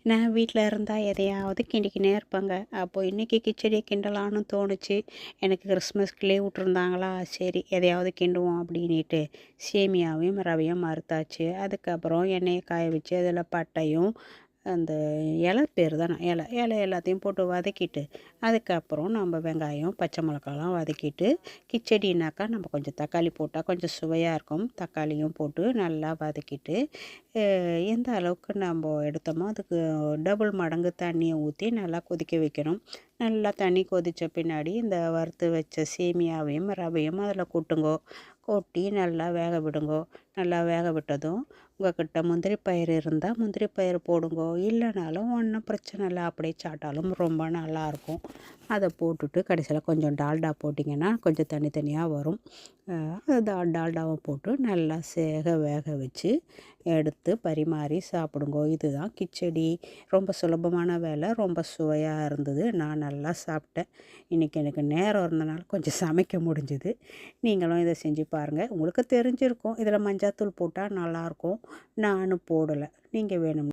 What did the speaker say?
நான் வீட்டில் இருந்தால் எதையாவது கிண்டிக்கினே இருப்பேங்க. அப்போ இன்றைக்கி கிச்சடி கிண்டலான்னு தோணுச்சு. எனக்கு கிறிஸ்மஸ்க்கு லீவ் விட்ருந்தாங்களா, சரி எதையாவது கிண்டுவோம் அப்படின்ட்டு சேமியாவையும் ரவையும் வறுத்தாச்சு. அதுக்கப்புறம் எண்ணெயை காய வச்சு அதில் பட்டையும் அந்த இலை பேர் தானே இலை எல்லாத்தையும் போட்டு வதக்கிட்டு, அதுக்கப்புறம் நம்ம வெங்காயம் பச்சை மிளகாலாம் வதக்கிட்டு, கிச்சடினாக்கா நம்ம கொஞ்சம் தக்காளி போட்டால் கொஞ்சம் சுவையாக இருக்கும். தக்காளியும் போட்டு நல்லா வதக்கிட்டு, எந்த அளவுக்கு நம்ம எடுத்தோமோ அதுக்கு டபுள் மடங்கு தண்ணியை ஊற்றி நல்லா கொதிக்க வைக்கணும். நல்லா தண்ணி கொதித்த பின்னாடி இந்த வறுத்து வச்ச சேமியாவையும் ரவையும் அதில் கொட்டுங்கோ. கொட்டி நல்லா வேக விடுங்கோ. நல்லா வேக விட்டதும் உங்கள்கிட்ட முந்திரி பயிறு இருந்தால் முந்திரி பயிறு போடுங்கோ. இல்லைனாலும் ஒன்றும் பிரச்சனை இல்லை, அப்படியே சாப்பிட்டாலும் ரொம்ப நல்லாயிருக்கும். அதை போட்டுட்டு கடைசியில் கொஞ்சம் டால்டா போட்டிங்கன்னா கொஞ்சம் தனித்தனியாக வரும். டால்டாவை போட்டு நல்லா வேக வச்சு எடுத்து பரிமாறி சாப்பிடுங்கோ. இதுதான் கிச்சடி. ரொம்ப சுலபமான வேலை, ரொம்ப சுவையாக இருந்தது. நான் நல்லா சாப்பிட்டேன். இன்றைக்கி எனக்கு நேரம் இருந்தனால கொஞ்சம் சமைக்க முடிஞ்சுது. நீங்களும் இதை செஞ்சு பாருங்கள். உங்களுக்கு தெரிஞ்சிருக்கும் இதில் மஞ்சாத்தூள் போட்டால் நல்லாயிருக்கும். நானும் போடலை. நீங்கள் வேணும்